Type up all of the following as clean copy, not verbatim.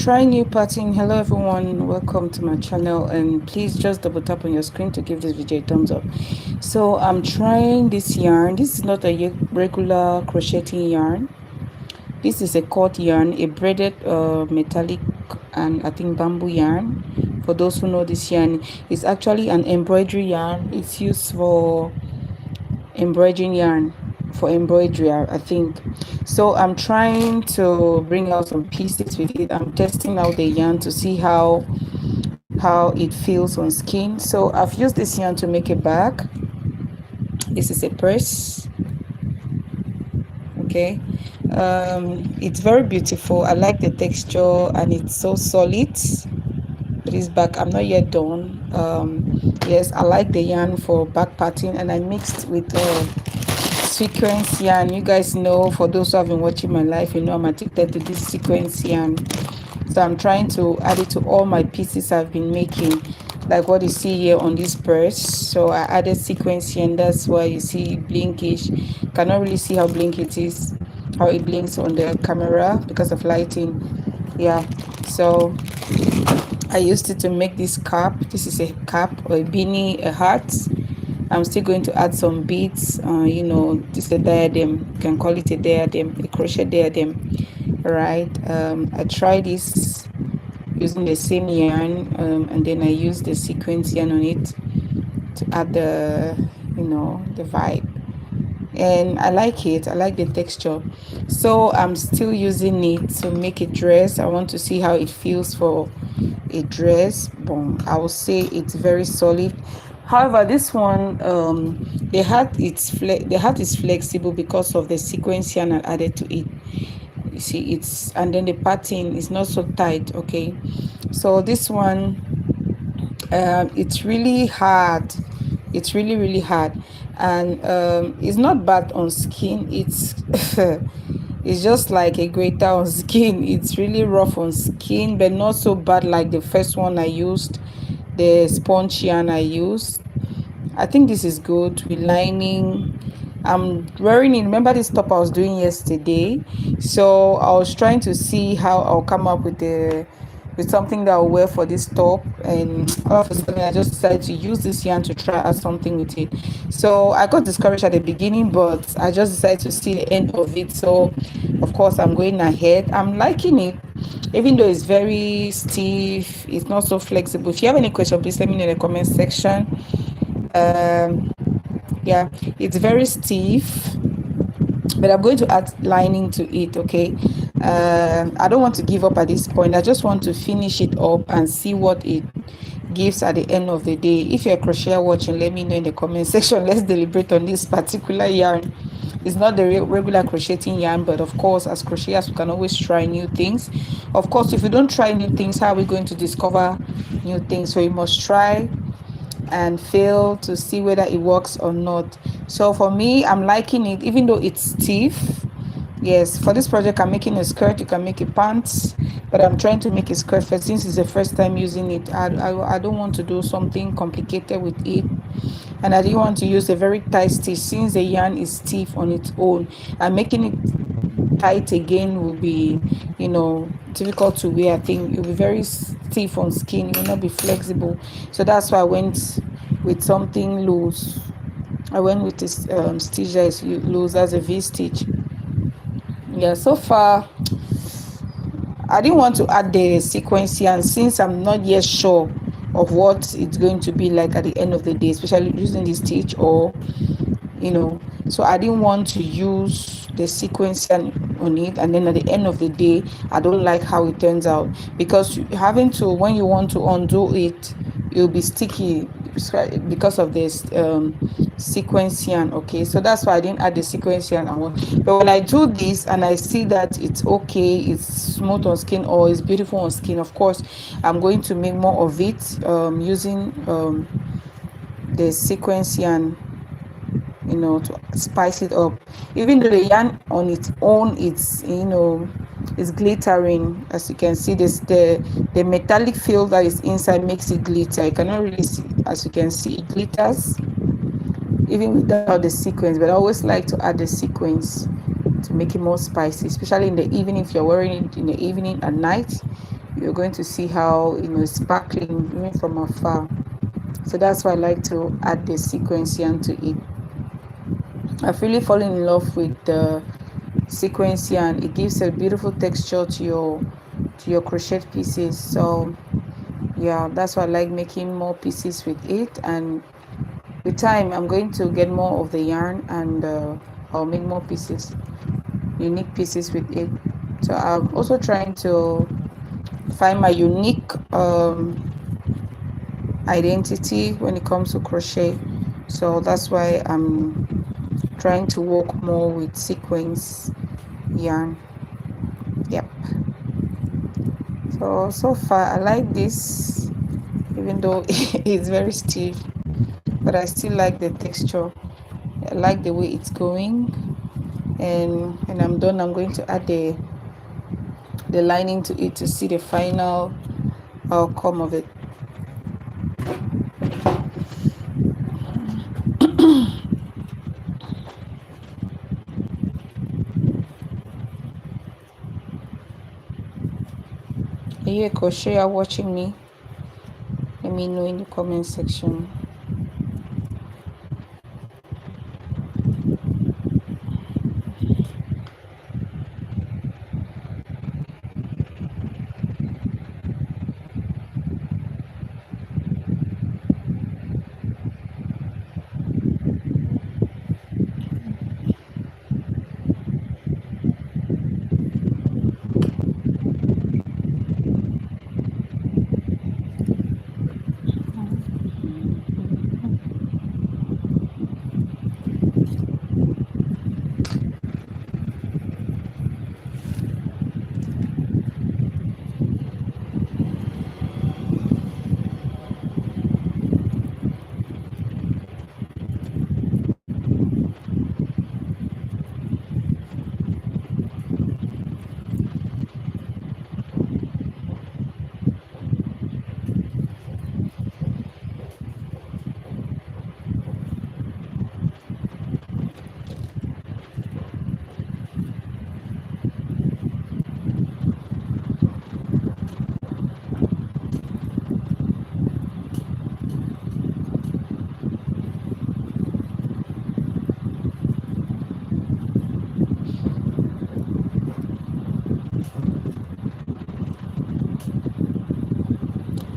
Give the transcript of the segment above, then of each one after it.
trying new pattern. Hello everyone, welcome to my channel, and please just double tap on your screen to give this video a thumbs up. So I'm trying this yarn. This is not a regular crocheting yarn. This is a cord yarn, a braided metallic and I think bamboo yarn. For those who know, this yarn is actually an embroidery yarn. It's used for embroidering yarn, for embroidery, I think. So I'm trying to bring out some pieces with it. I'm testing out the yarn to see how it feels on skin. So I've used this yarn to make a bag. This is a purse. Okay, it's very beautiful. I like the texture and it's so solid. This back, I'm not yet done. Yes, I like the yarn for back parting, and I mixed with sequence yarn. You guys know, for those who have been watching my life, you know I'm addicted to this sequence yarn. So I'm trying to add it to all my pieces I've been making, like what you see here on this purse. So I added sequence yarn. That's why you see blinkish. Cannot really see how blink it is, how it blinks on the camera because of lighting. Yeah, so I used it to make this cap. This is a cap or a beanie, a hat. I'm still going to add some beads. You know, this is a diadem. You can call it a diadem, a crochet diadem. Right. I tried this using the same yarn, and then I used the sequence yarn on it to add the, you know, the vibe. And I like it. I like the texture. So I'm still using it to make a dress. I want to see how it feels for a dress. Boom. I will say it's very solid. However, this one, the hat is flexible because of the sequence yarn I added to it. You see, and then the pattern is not so tight. Okay, so this one, it's really hard. It's really hard, and it's not bad on skin. It's it's just like a grater on skin. It's really rough on skin, but not so bad like the first one I used, the sponge yarn I used. I think this is good with lining. I'm wearing it. Remember this top I was doing yesterday? So I was trying to see how I'll come up with something that I'll wear for this top, and all of a sudden I just decided to use this yarn to try out something with it. So I got discouraged at the beginning, but I just decided to see the end of it. So of course I'm going ahead. I'm liking it, even though it's very stiff. It's not so flexible. If you have any question, please let me know in the comment section. Yeah, it's very stiff, but I'm going to add lining to it. Okay, I don't want to give up at this point. I just want to finish it up and see what it gives at the end of the day. If you're a crocheter watching, let me know in the comment section. Let's deliberate on this particular yarn. It's not the regular crocheting yarn, but of course, as crocheters, we can always try new things. Of course, if we don't try new things, how are we going to discover new things? So you must try and fail to see whether it works or not. So for me, I'm liking it, even though it's stiff. Yes, for this project I'm making a skirt. You can make a pants, but I'm trying to make a skirt first, since it's the first time using it. I don't want to do something complicated with it, and I didn't want to use a very tight stitch since the yarn is stiff on its own, and making it tight again will be, you know, difficult to wear. I think it will be very stiff on skin. It will not be flexible. So that's why I went with something loose. I went with this stitch that is loose as a V stitch. Yeah, so far I didn't want to add the sequence yarn since I'm not yet sure of what it's going to be like at the end of the day, especially using this stitch, or you know, so I didn't want to use the sequence yarn on it, and then at the end of the day I don't like how it turns out, because having to, when you want to undo it, it'll be sticky because of this sequence yarn. Okay, so that's why I didn't add the sequence yarn. But when I do this and I see that it's okay, it's smooth on skin or it's beautiful on skin, of course I'm going to make more of it using the sequence yarn, you know, to spice it up. Even though the yarn on its own, it's, you know, it's glittering. As you can see, this the metallic feel that is inside makes it glitter. You cannot really see, as you can see, it glitters even without the sequence, but I always like to add the sequence to make it more spicy, especially in the evening. If you're wearing it in the evening at night, you're going to see how, it's sparkling even from afar. So that's why I like to add the sequence yarn to it. I've really fallen in love with the sequence yarn. It gives a beautiful texture to your crochet pieces. So yeah, that's why I like making more pieces with it. And with time, I'm going to get more of the yarn, and I'll make more pieces, unique pieces with it. So I'm also trying to find my unique identity when it comes to crochet. So that's why I'm trying to work more with sequence yarn. Yep. So far I like this, even though it's very stiff, but I still like the texture. I like the way it's going. And when I'm done, I'm going to add the lining to it to see the final outcome of it. Are you a crocheter watching me? Let me know in the comment section.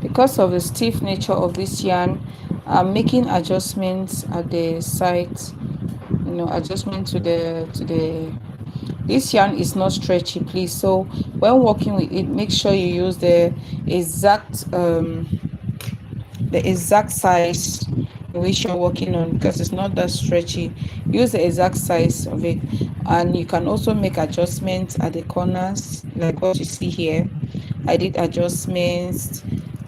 Because of the stiff nature of this yarn, I'm making adjustments at the side, adjustment to the this yarn is not stretchy, please. So when working with it, make sure you use exact um the exact size in which you're working on, because it's not that stretchy. Use the exact size of it. And you can also make adjustments at the corners, like what you see here. I did adjustments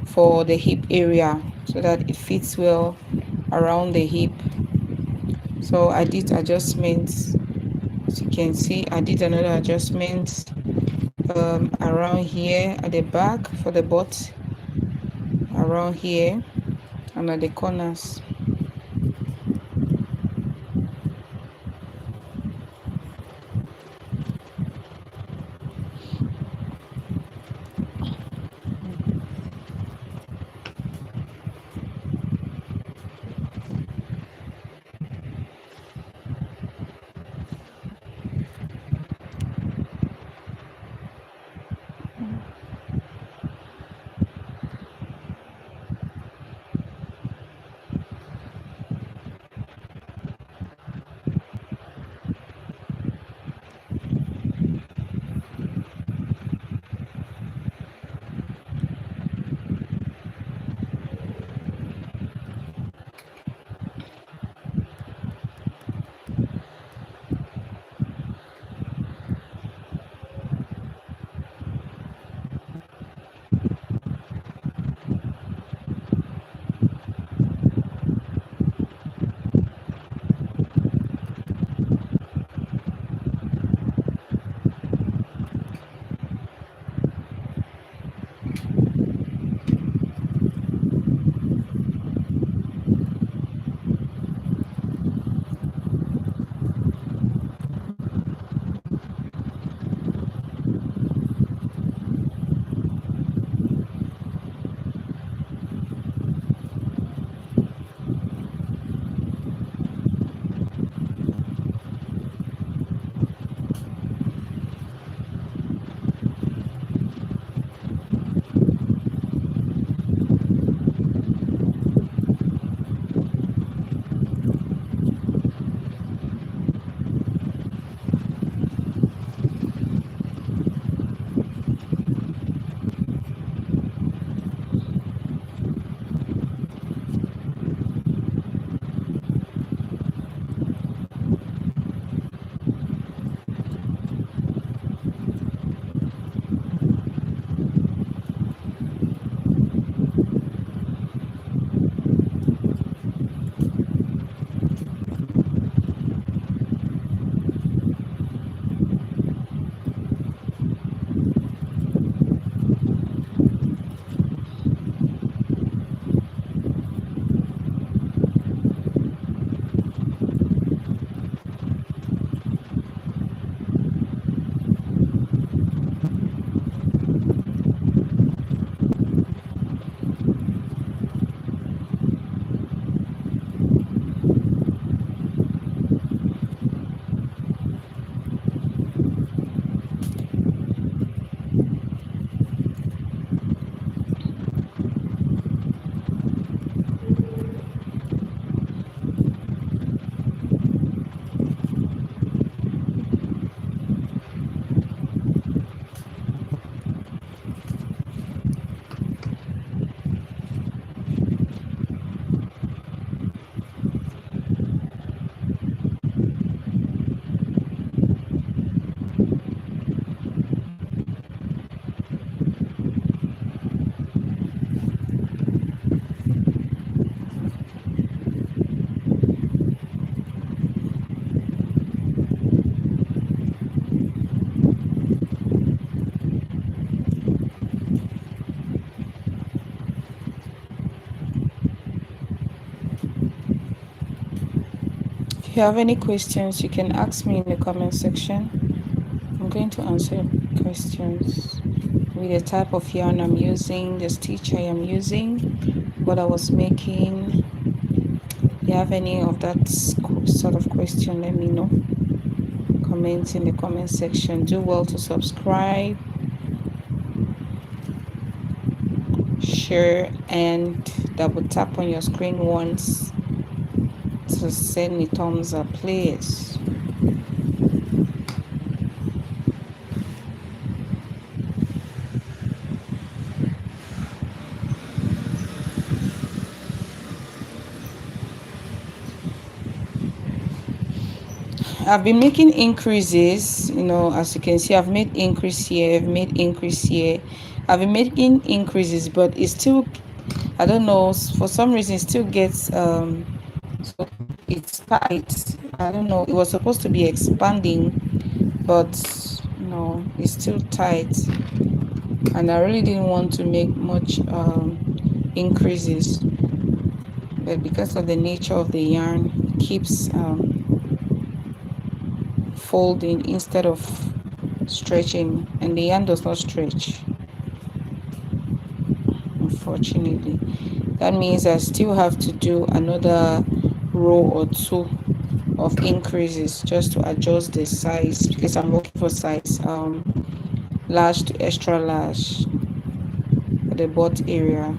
for the hip area so that it fits well around the hip. So I did adjustments, as you can see. I did another adjustment around here at the back for the butt, around here, and at the corners. If you have any questions, you can ask me in the comment section. I'm going to answer questions with the type of yarn I'm using, the stitch I am using, what I was making. If you have any of that sort of question, let me know. Comment in the comment section. Do well to subscribe, share, and double tap on your screen once to send me thumbs up, please. I've been making increases, as you can see, I've made increase here, I've made increase here. I've been making increases, but it's still, I don't know, for some reason it still gets so it's tight. I don't know, it was supposed to be expanding, but no, it's still tight, and I really didn't want to make much increases, but because of the nature of the yarn, it keeps folding instead of stretching, and the yarn does not stretch, unfortunately. That means I still have to do another row or two of increases just to adjust the size, because I'm looking for size large to extra large for the butt area.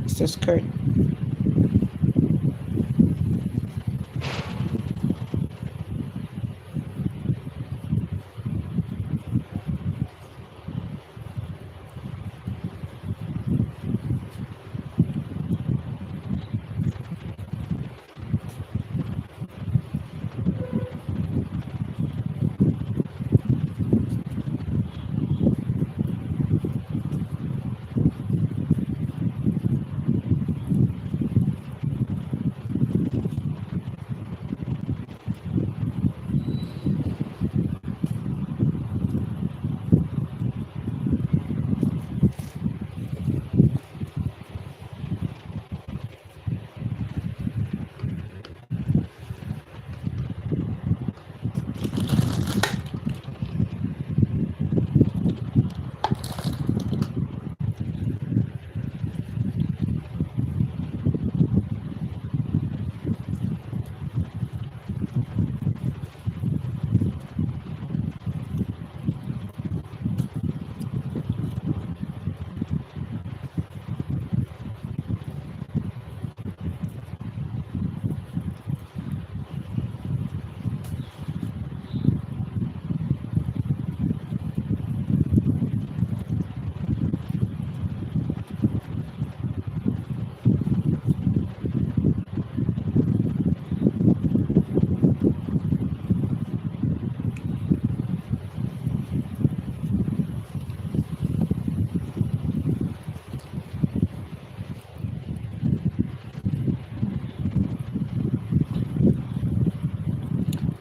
It's the skirt.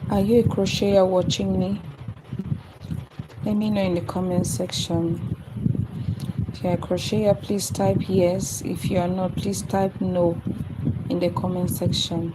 Are you a crocheter watching me? Let me know in the comment section. If you're a crocheter, please type yes. If you are not, please type no in the comment section.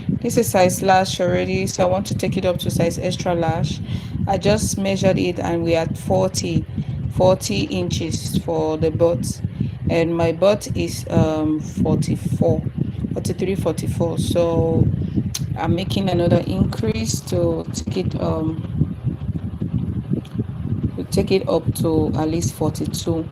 This is size large already, so I want to take it up to size extra large. I just measured it and we are at 40 inches for the butt, and my butt is 44, 43, 44. So I'm making another increase to take it up to at least 42.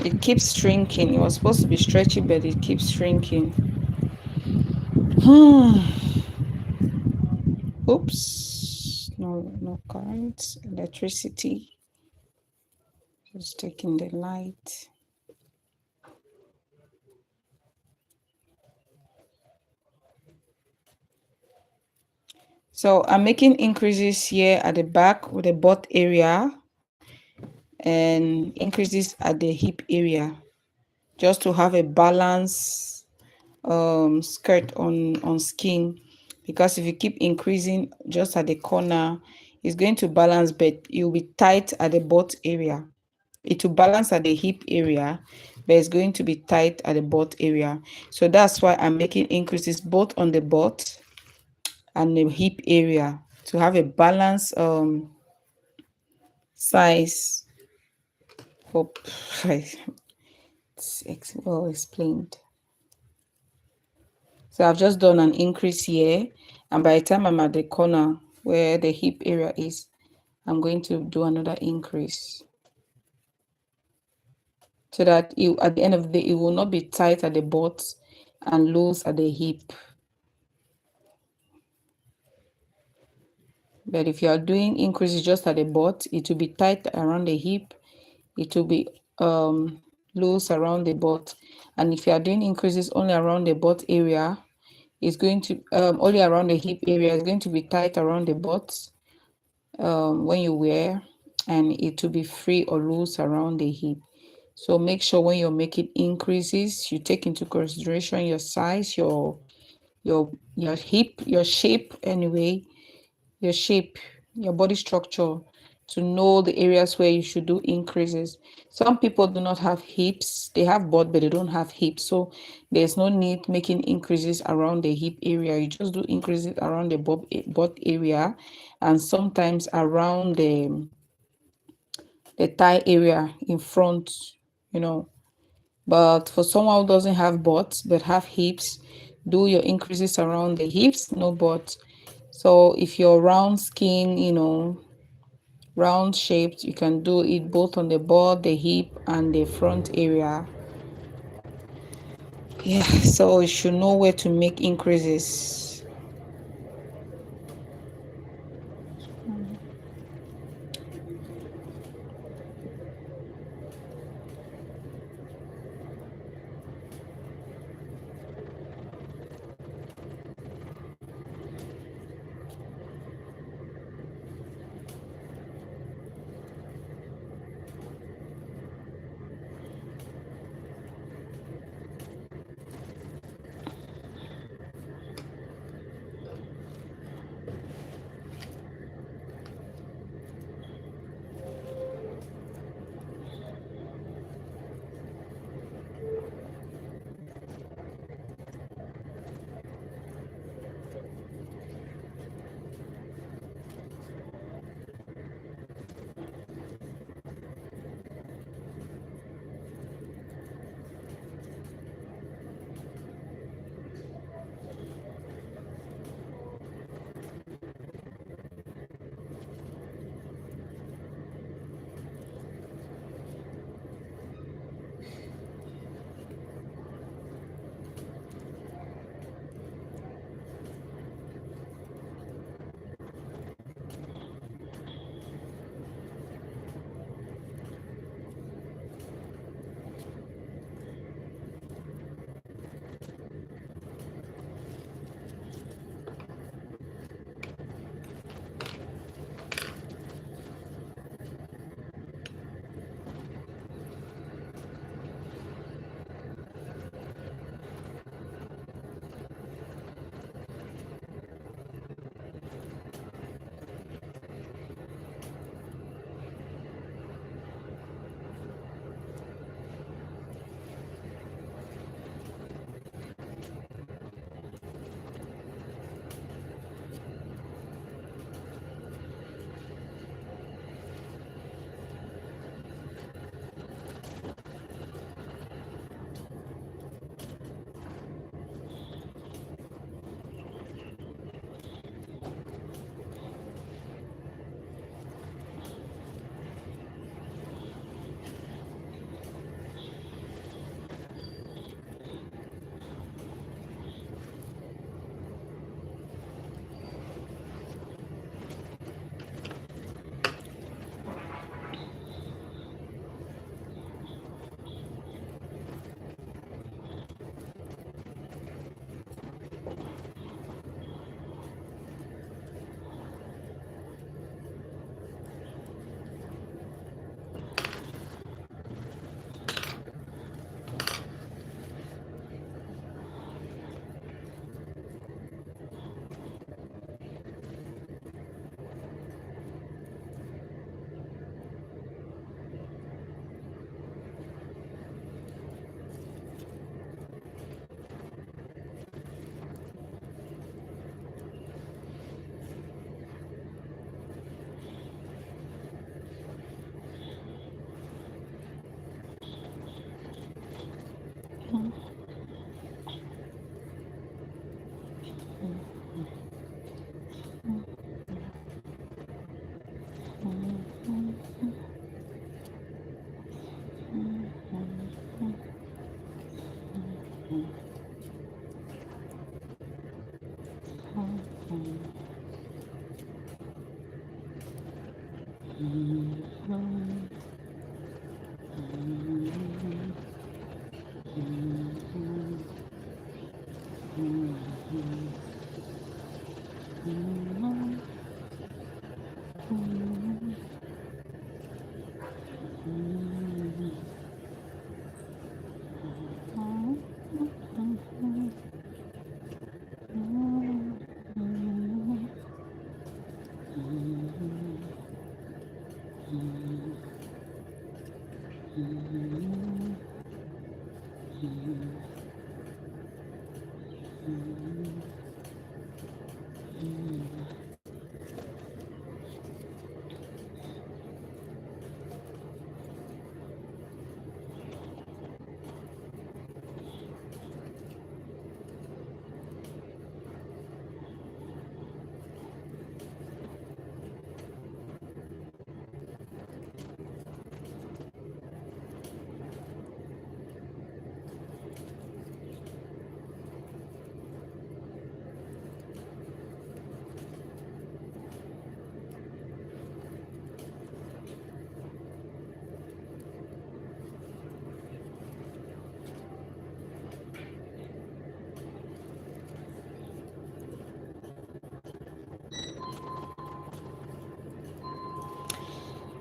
It keeps shrinking. It was supposed to be stretchy, but it keeps shrinking. Oops. No, no current. Electricity. Just taking the light. So I'm making increases here at the back with the butt area and increases at the hip area, just to have a balance skirt on skin, because if you keep increasing just at the corner, it's going to balance, but it will be tight at the butt area. It will balance at the hip area, but it's going to be tight at the butt area. So that's why I'm making increases both on the butt and the hip area to have a balance size. Hope it's well explained. So I've just done an increase here, and by the time I'm at the corner where the hip area is, I'm going to do another increase, so that at the end of the day, it will not be tight at the butt and loose at the hip. But if you are doing increases just at the butt, it will be tight around the hip, it will be loose around the butt. And if you are doing increases only around the butt area, it's going to only around the hip area, it's going to be tight around the butt when you wear, and it will be free or loose around the hip. So make sure when you're making increases, you take into consideration your size, your hip, your shape anyway, your shape, your body structure, to know the areas where you should do increases. Some people do not have hips, they have butt, but they don't have hips. So there's no need making increases around the hip area. You just do increases around the butt area, and sometimes around the thigh area in front, you know. But for someone who doesn't have butt but have hips, do your increases around the hips, no butt. So if you're round skin, round shaped, you can do it both on the butt, the hip, and the front area. Yeah, so you should know where to make increases.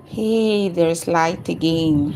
Hey, there's light again.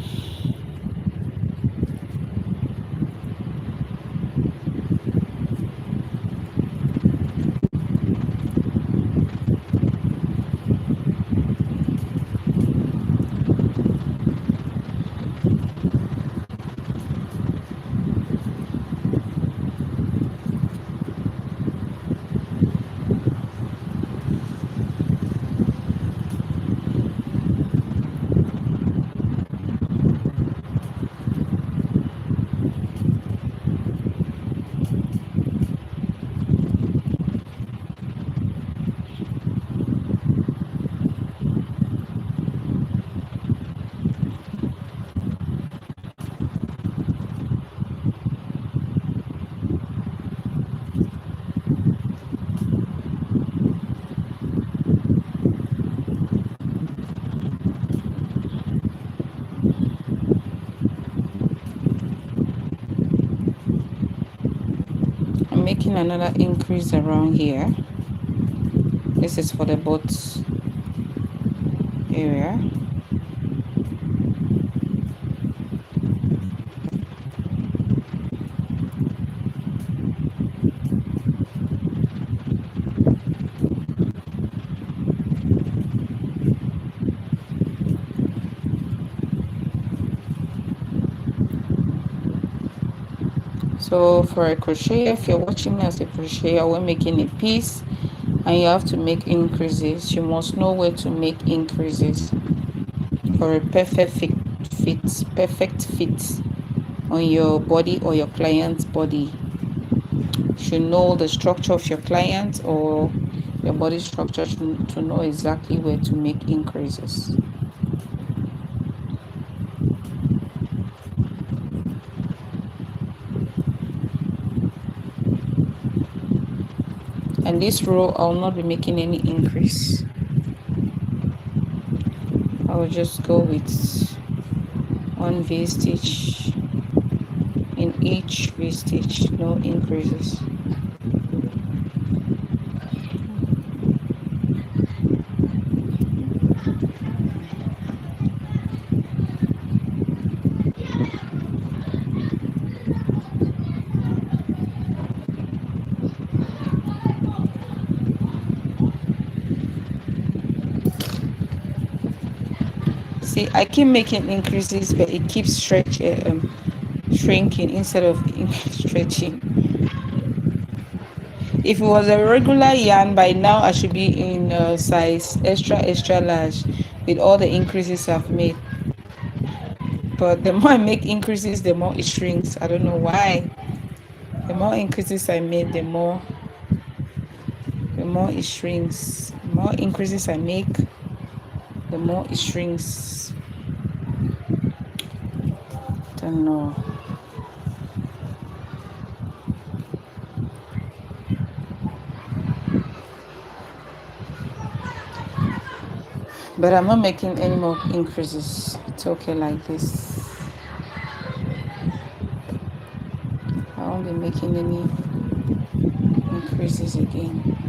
I'm making another increase around here. This is for the butt area. So for a crochet, if you're watching me as a crocheter, we're making a piece and you have to make increases. You must know where to make increases for a perfect fit on your body or your client's body. You should know the structure of your client or your body structure to know exactly where to make increases. And this row, I'll not be making any increase. I will just go with one V-stitch in each V-stitch, no increases. See, I keep making increases, but it keeps shrinking instead of stretching. If it was a regular yarn, by now I should be in size extra large with all the increases I've made. But the more I make increases, the more it shrinks. I don't know why. The more increases I made, the more it shrinks. The more increases I make, the more it shrinks. Don't know. But I'm not making any more increases. It's okay like this. I won't be making any increases again.